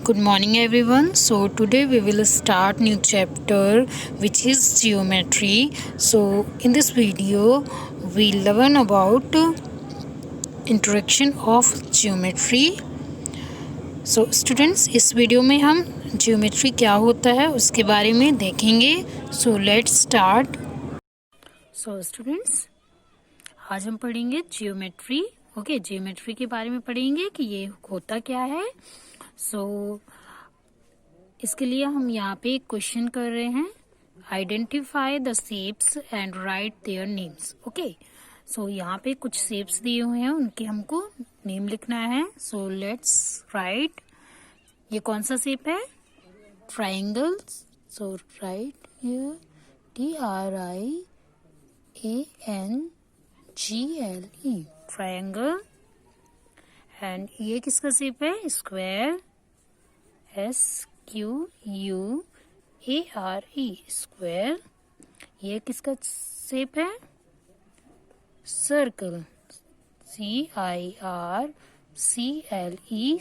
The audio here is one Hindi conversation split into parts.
Good morning everyone. So today we will start new chapter which is geometry. So in this video we learn about introduction of geometry. So students इस वीडियो में हम geometry क्या होता है उसके बारे में देखेंगे. So let's start. So students आज हम पढ़ेंगे geometry. ओके जियोमेट्री के बारे में पढ़ेंगे कि ये होता क्या है. सो इसके लिए हम यहाँ पे एक क्वेश्चन कर रहे हैं. Identify the shapes and right their names. Okay so यहाँ पे कुछ शेप्स दिए हुए हैं, उनके हमको नेम लिखना है. So let's write. ये कौन सा शेप है? Triangle. So right here TRIANGLE triangle. And ये किसका शेप है? स्क्वायर. SQUARE square. ये किसका शेप है? सर्कल. CIRCLE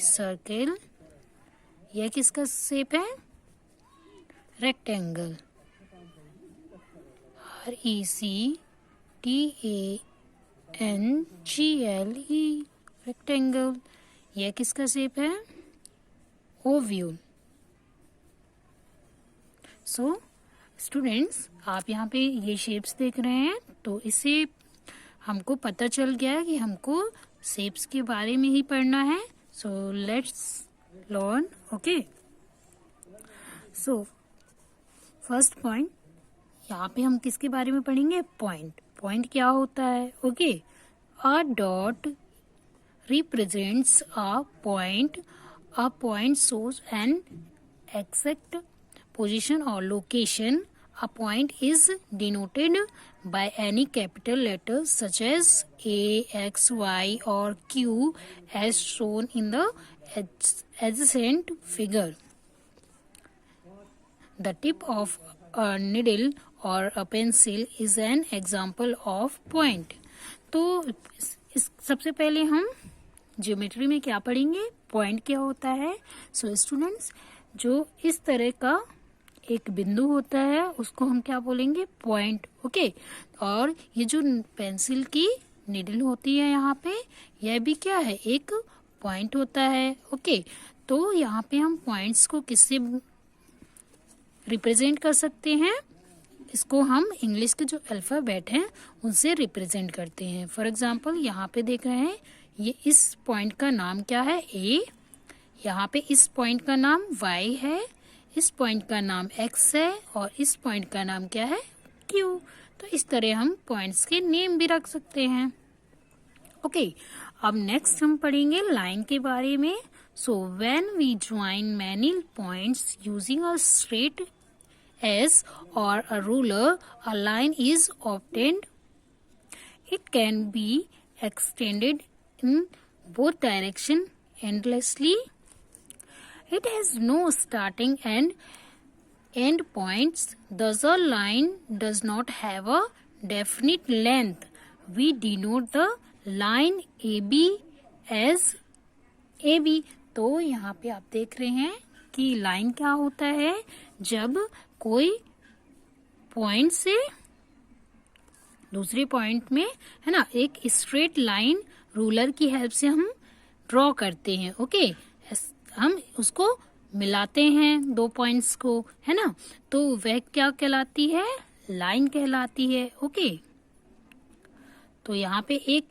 circle. ये किसका शेप है? रेक्टेंगल. RECTANGLE rectangle. यह किसका शेप है? ओव्यूल. सो स्टूडेंट्स आप यहाँ पे ये शेप्स देख रहे हैं, तो इससे हमको पता चल गया कि हमको शेप्स के बारे में ही पढ़ना है. So let's learn. Okay so first point, यहाँ पे हम किसके बारे में पढ़ेंगे? पॉइंट. पॉइंट क्या होता है? Okay a dot represents a point. A point shows an exact position or location. A point is denoted by any capital letters such as A, X, Y or Q as shown in the adjacent figure. The tip of a needle or a pencil is an example of point. तो इस सबसे पहले हम ज्योमेट्री में क्या पढ़ेंगे? पॉइंट क्या होता है. सो स्टूडेंट्स जो इस तरह का एक बिंदु होता है उसको हम क्या बोलेंगे? पॉइंट. ओके और ये जो पेंसिल की निडल होती है यहाँ पे, यह भी क्या है? एक पॉइंट होता है. ओके तो यहाँ पे हम पॉइंट्स को किससे रिप्रेजेंट कर सकते हैं? इसको हम इंग्लिश के जो अल्फाबेट हैं उनसे रिप्रेजेंट करते हैं. फॉर एग्जाम्पल यहाँ पे देख रहे हैं, ये इस पॉइंट का नाम क्या है? A. यहाँ पे इस पॉइंट का नाम Y है, इस पॉइंट का नाम X है और इस पॉइंट का नाम क्या है? Q. तो इस तरह हम पॉइंट्स के नेम भी रख सकते हैं. ओके अब नेक्स्ट हम पढ़ेंगे लाइन के बारे में. So when we join many points using a straight edge और a ruler, a line is obtained. It can be extended in both directions endlessly. It has no starting and end points. Thus a line does not have a definite length. We denote the line AB as AB. तो यहाँ पे आप देख रहे हैं कि लाइन क्या होता है? जब कोई पॉइंट से दूसरे पॉइंट में है ना एक स्ट्रेट लाइन रूलर की हेल्प से हम ड्रॉ करते हैं. ओके हम उसको मिलाते हैं दो पॉइंट्स को, है ना, तो वह क्या कहलाती है? लाइन कहलाती है. ओके तो यहाँ पे एक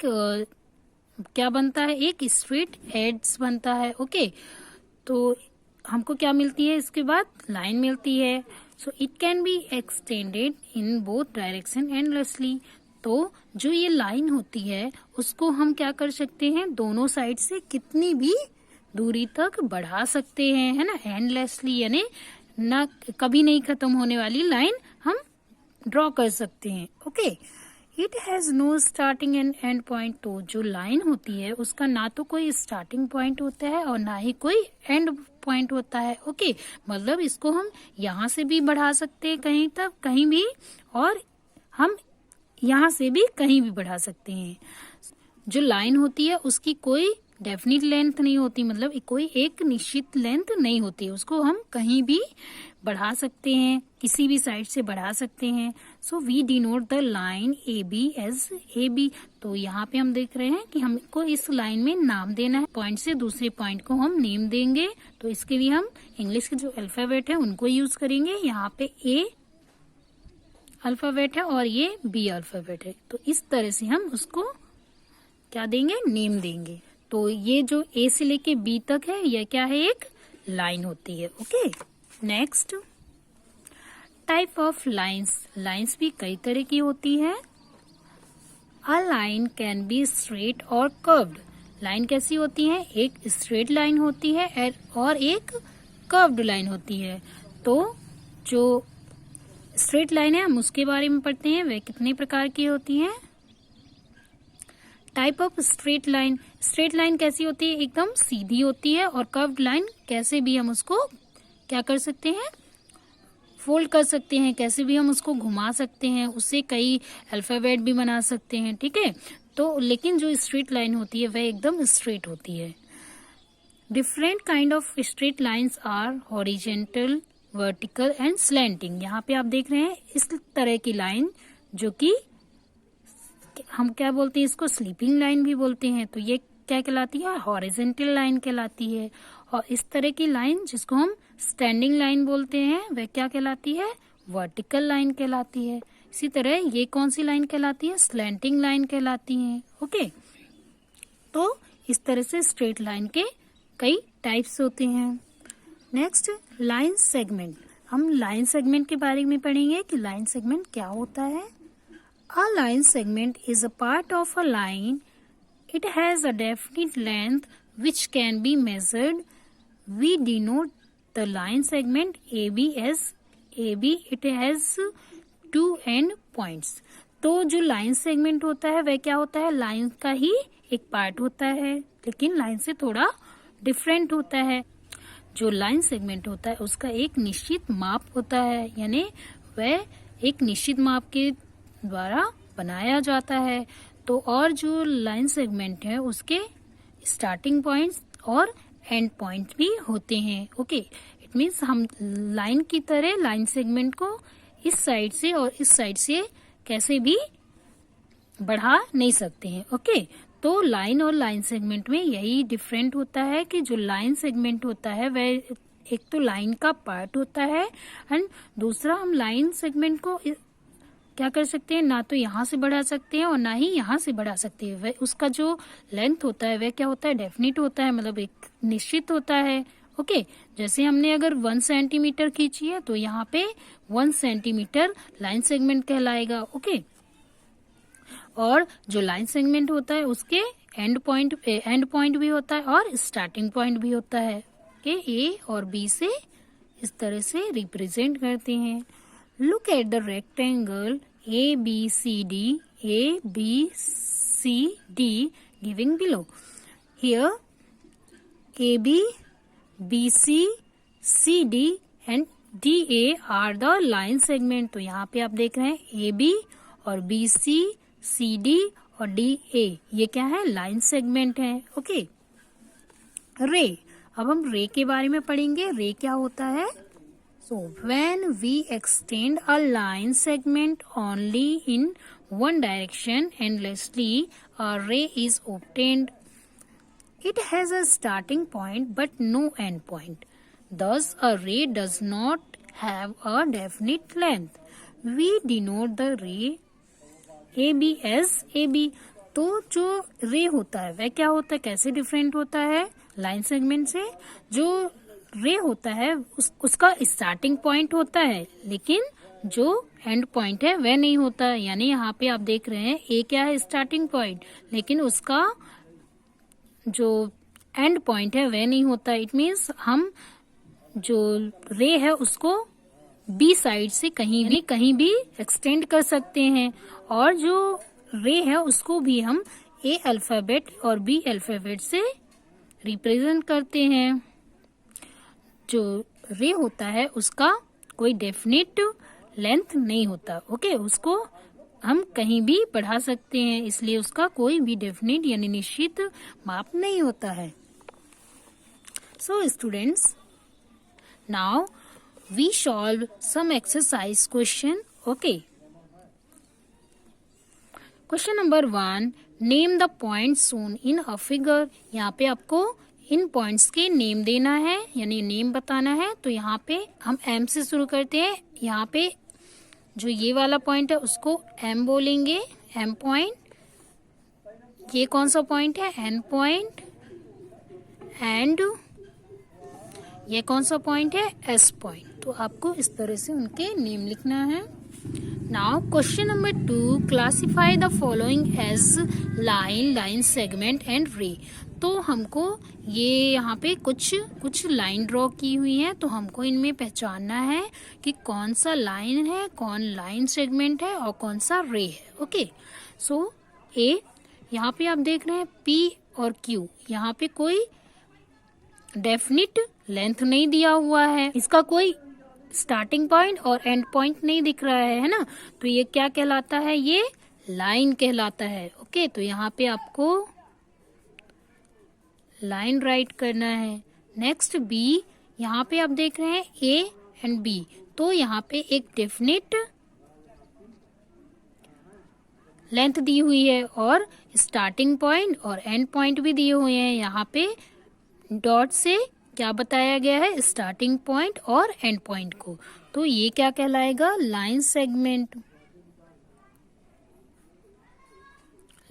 क्या बनता है? एक स्ट्रेट एड्स बनता है. ओके तो हमको क्या मिलती है? इसके बाद लाइन मिलती है. So it can be extended in both direction endlessly. तो जो ये लाइन होती है उसको हम क्या कर सकते हैं? दोनों साइड से कितनी भी दूरी तक बढ़ा सकते हैं, है ना. एंडलेसली यानी ना कभी नहीं खत्म होने वाली लाइन हम ड्रॉ कर सकते हैं. Okay it has no starting end and point. तो जो लाइन होती है उसका ना तो कोई स्टार्टिंग पॉइंट होता है और ना ही कोई एंड पॉइंट होता है. ओके मतलब इसको हम यहाँ से भी बढ़ा सकते हैं कहीं तक, कहीं भी, और हम यहाँ से भी कहीं भी बढ़ा सकते हैं. जो लाइन होती है उसकी कोई डेफिनिट लेंथ नहीं होती, मतलब कोई एक निश्चित लेंथ नहीं होती, उसको हम कहीं भी बढ़ा सकते हैं, किसी भी साइड से बढ़ा सकते हैं। So we denote the line A B as A B. तो यहाँ पे हम देख रहे हैं कि हमको इस लाइन में नाम देना है, पॉइंट से दूसरे पॉइंट को हम नेम देंगे। तो इसके लिए हम इंग्लिश के जो अल्फाबेट है उनको यूज करेंगे। यहाँ पे ए अल्फाबेट है और ये बी अल्फाबेट है, तो इस तरह से हम उसको क्या देंगे, नेम देंगे। तो ये जो ए से लेके बी तक है, यह क्या है, एक लाइन होती है। Okay, next type of lines. Lines भी कई तरह की होती है। A line can be straight और कर्व्ड। लाइन कैसी होती है, एक स्ट्रेट लाइन होती है और एक कर्व्ड लाइन होती है। तो जो स्ट्रेट लाइन है हम उसके बारे में पढ़ते हैं, वह कितने प्रकार की होती हैं। Type of straight line. Straight line कैसी होती है, एकदम सीधी होती है। और कर्व्ड लाइन कैसे भी हम उसको क्या कर सकते हैं, फोल्ड कर सकते हैं, कैसे भी हम उसको घुमा सकते हैं, उससे कई अल्फाबेट भी बना सकते हैं, ठीक है। तो लेकिन जो स्ट्रेट लाइन होती है वह एकदम स्ट्रेट होती है। Different kind of straight lines are horizontal, vertical and slanting. यहाँ पे आप देख रहे हैं इस तरह की लाइन, जो कि हम क्या बोलते हैं, इसको स्लीपिंग लाइन भी बोलते हैं। तो ये क्या कहलाती है, हॉरिजेंटल लाइन कहलाती है। और इस तरह की लाइन जिसको हम स्टैंडिंग लाइन बोलते हैं, वह क्या कहलाती है, वर्टिकल लाइन कहलाती है। इसी तरह ये कौन सी लाइन कहलाती है, स्लैंटिंग लाइन कहलाती है। ओके, तो इस तरह से स्ट्रेट लाइन के कई टाइप्स होते हैं। Next, line segment. हम लाइन सेगमेंट के बारे में पढ़ेंगे कि लाइन सेगमेंट क्या होता है। A line segment is a part of a line. It has a definite length which can be measured. We denote the line segment AB as AB. It has two end points. तो जो लाइन सेगमेंट होता है वह क्या होता है, लाइन का ही एक पार्ट होता है, लेकिन लाइन से थोड़ा डिफरेंट होता है। जो लाइन सेगमेंट होता है उसका एक निश्चित माप होता है, यानी वह एक निश्चित माप के द्वारा बनाया जाता है। तो और जो लाइन सेगमेंट है उसके स्टार्टिंग पॉइंट्स और एंड पॉइंट भी होते हैं। ओके, इट मीन्स हम लाइन की तरह लाइन सेगमेंट को इस साइड से और इस साइड से कैसे भी बढ़ा नहीं सकते हैं। ओके, तो लाइन और लाइन सेगमेंट में यही डिफरेंट होता है कि जो लाइन सेगमेंट होता है वह एक तो लाइन का पार्ट होता है, एंड दूसरा हम लाइन सेगमेंट को क्या कर सकते हैं, ना तो यहाँ से बढ़ा सकते हैं और ना ही यहाँ से बढ़ा सकते हैं। वह उसका जो लेंथ होता है वह क्या होता है, डेफिनिट होता है, मतलब एक निश्चित होता है। ओके, जैसे हमने अगर 1 सेंटीमीटर खींची है तो यहाँ पे 1 सेंटीमीटर लाइन सेगमेंट कहलाएगा। ओके, और जो लाइन सेगमेंट होता है उसके एंड पॉइंट भी होता है और स्टार्टिंग पॉइंट भी होता है। ओके, ए और बी से इस तरह से रिप्रेजेंट करते हैं। Look at the rectangle ABCD giving below. Here AB, BC, CD and DA are the line segment. तो यहाँ पे आप देख रहे हैं AB और BC, CD और DA, ये क्या है, लाइन सेगमेंट है। ओके, रे। अब हम रे के बारे में पढ़ेंगे। रे क्या होता है। So when we extend a line segment only in one direction endlessly, a ray is obtained. It has a starting point but no end point. Thus, a ray does not have a definite length. We denote the ray AB as AB. तो जो रे होता है वह क्या होता है, कैसे डिफरेंट होता है लाइन सेगमेंट से। जो रे होता है उसका स्टार्टिंग पॉइंट होता है, लेकिन जो एंड पॉइंट है वह नहीं होता। यानी यहाँ पे आप देख रहे हैं ए क्या है, स्टार्टिंग पॉइंट, लेकिन उसका जो एंड पॉइंट है वह नहीं होता। इट मीन्स हम जो रे है उसको बी साइड से कहीं भी एक्सटेंड कर सकते हैं, और जो रे है उसको भी हम ए अल्फाबेट और बी अल्फाबेट से रिप्रेजेंट करते हैं। जो रे होता है उसका कोई डेफिनेट लेंथ नहीं होता। ओके, उसको हम कहीं भी बढ़ा सकते हैं, इसलिए उसका कोई भी डेफिनेट यानी निश्चित माप नहीं होता है। So students, now we solve some exercise question. Okay, question number 1, name the point shown in a figure. यहाँ पे आपको इन पॉइंट्स के नेम देना है यानी नेम बताना है। तो यहाँ पे हम एम से शुरू करते हैं। यहाँ पे जो ये वाला पॉइंट है उसको एम बोलेंगे, एम पॉइंट। ये कौन सा पॉइंट है? N point. एंड ये कौन सा पॉइंट है? S point. तो आपको इस तरह से उनके नेम लिखना है। Now question number 2, classify the following as line, line segment and ray. तो हमको ये यहाँ पे कुछ लाइन ड्रॉ की हुई है, तो हमको इनमें पहचानना है कि कौन सा लाइन है, कौन लाइन सेगमेंट है और कौन सा रे है। ओके, सो ए, यहाँ पे आप देख रहे हैं पी और क्यू, यहाँ पे कोई डेफिनिट लेंथ नहीं दिया हुआ है, इसका कोई स्टार्टिंग पॉइंट और एंड पॉइंट नहीं दिख रहा है ना, तो ये क्या कहलाता है? ये लाइन कहलाता है। ओके, तो यहाँ पे आपको लाइन राइट करना है। नेक्स्ट बी, यहाँ पे आप देख रहे हैं ए एंड बी, तो यहाँ पे एक डेफिनिट लेंथ दी हुई है और स्टार्टिंग पॉइंट और एंड पॉइंट भी दिए हुए हैं। यहाँ पे डॉट से क्या बताया गया है? स्टार्टिंग पॉइंट और एंड पॉइंट को। तो ये क्या कहलाएगा? Line segment.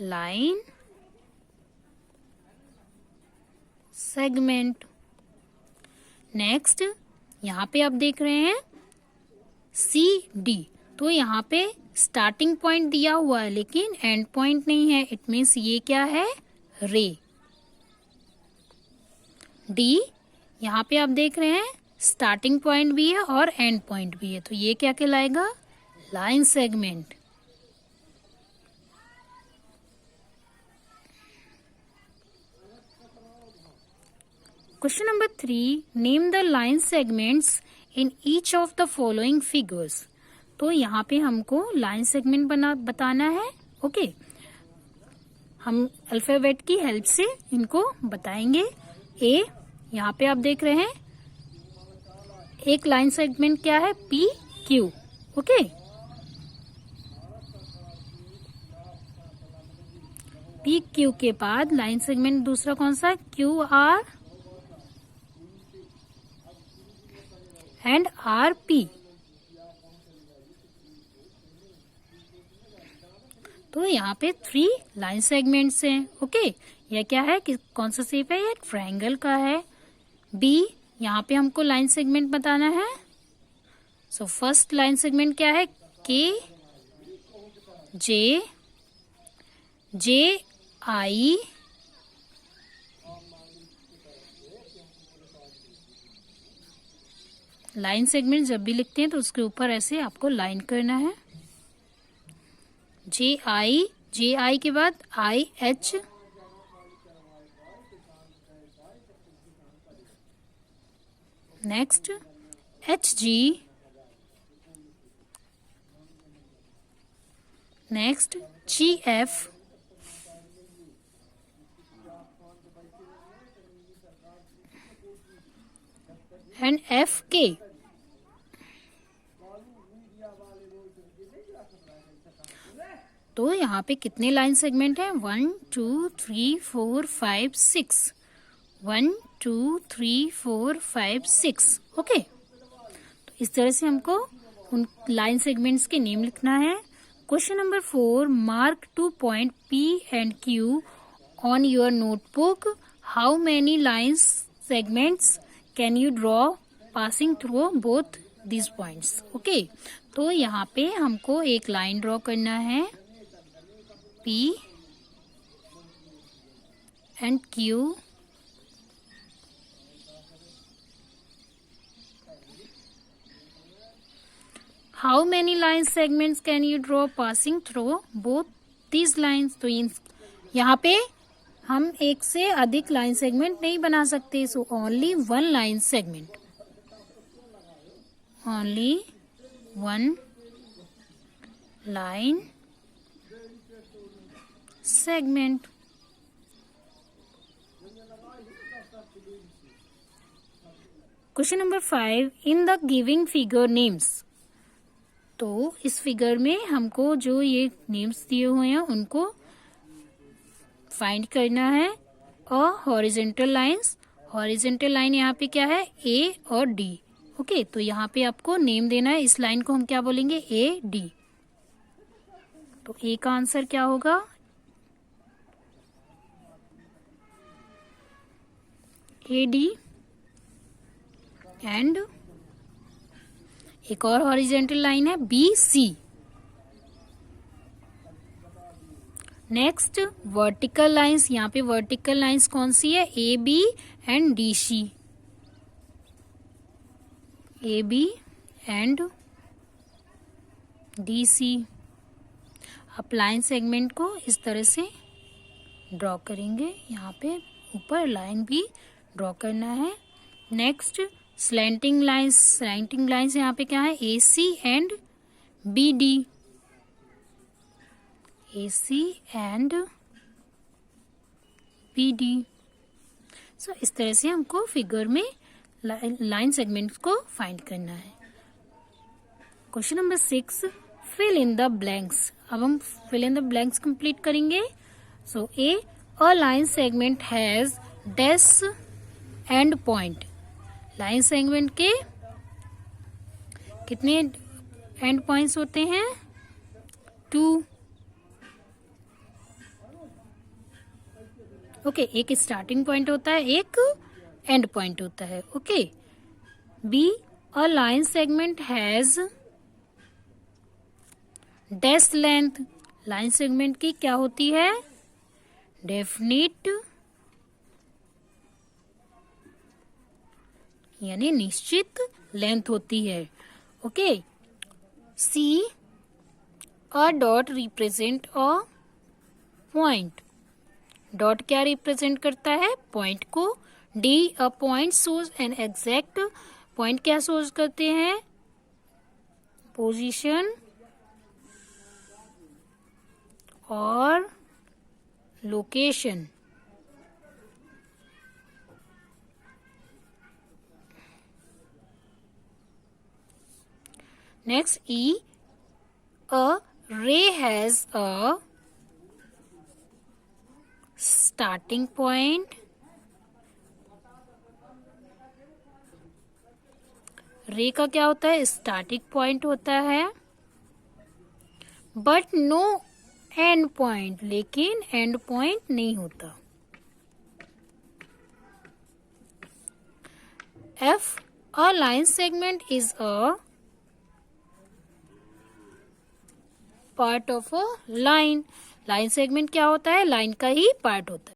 Line segment. Next, यहाँ पे आप देख रहे हैं सी डी, तो यहाँ पे स्टार्टिंग पॉइंट दिया हुआ है लेकिन एंड पॉइंट नहीं है। इट मीन्स ये क्या है? रे। डी, यहाँ पे आप देख रहे हैं स्टार्टिंग पॉइंट भी है और एंड पॉइंट भी है, तो ये क्या कहलाएगा? Line segment. Question number 3, name the line segments in each of the following figures. तो यहाँ पे हमको लाइन सेगमेंट बताना है। ओके, हम अल्फाबेट की हेल्प से इनको बताएंगे। ए, यहाँ पे आप देख रहे हैं एक लाइन सेगमेंट क्या है? P Q. Okay, P Q के बाद लाइन सेगमेंट दूसरा कौन सा है? Q R and R P. तो यहाँ पे 3 लाइन सेगमेंट्स हैं। ओके, यह क्या है कि कौन सा शेप है? ये ट्रायंगल का है। बी, यहाँ पे हमको लाइन सेगमेंट बताना है। सो फर्स्ट लाइन सेगमेंट क्या है? के जे जे आई लाइन सेगमेंट जब भी लिखते हैं तो उसके ऊपर ऐसे आपको लाइन करना है। जे आई के बाद I H, next H G, next G F and F K. तो यहाँ पे कितने लाइन सेगमेंट है? 1 2 3 4 5 6। 1 2 3 4 5 6। ओके, तो इस तरह से हमको उन लाइन सेगमेंट्स के नेम लिखना है। Question number 4, mark 2 point P and Q on your notebook. How many line segments can you draw passing through both this points. Okay, तो यहाँ पे हमको एक लाइन ड्रॉ करना है P and Q, how many line segments can you draw passing through both these lines? तो यहाँ पे हम एक से अधिक लाइन सेगमेंट नहीं बना सकते, so only 1 line segment, only 1 line segment. Question number 5. In the giving figure names. तो इस फिगर में हमको जो ये नेम्स दिए हुए हैं उनको फाइंड करना है. और हॉरिजेंटल लाइंस, हॉरिजेंटल लाइन यहाँ पे क्या है, ए और डी. ओके, तो यहाँ पे आपको नेम देना है. इस लाइन को हम क्या बोलेंगे, ए डी. तो ए का आंसर क्या होगा, ए डी. एंड एक और हॉरिजेंटल लाइन है B C. Next vertical lines. यहाँ पे वर्टिकल लाइंस कौन सी है, A B and D C. A B and D C. आप लाइन सेगमेंट को इस तरह से ड्रॉ करेंगे. यहाँ पे ऊपर लाइन भी ड्रॉ करना है. Next slanting lines. Slanting lines यहाँ पे क्या है, A C and B D. A C and B D. So इस तरह से हमको फिगर में लाइन सेगमेंट्स को फाइंड करना है. Question number 6. Fill in the blanks. अब हम fill in the blanks complete करेंगे. So a line segment has dash end point. Line segment के कितने एंड पॉइंट्स होते हैं, 2. ओके, एक स्टार्टिंग पॉइंट होता है, एक एंड पॉइंट होता है. Okay. Be a line segment has dash length. Line segment की क्या होती है, डेफिनिट यानी निश्चित लेंथ होती है. Okay. See a dot represent a point. Dot क्या रिप्रेजेंट करता है, पॉइंट को. The a point shows an exact. Point क्या शोज करते हैं, पोजीशन और लोकेशन. नेक्स्ट ई अ रे हैज अ स्टार्टिंग पॉइंट. रे का क्या होता है, स्टार्टिंग पॉइंट होता है, बट नो एंड पॉइंट. लेकिन एंड पॉइंट नहीं होता. F a line segment is a part of a line. Line segment क्या होता है, लाइन का ही पार्ट होता है.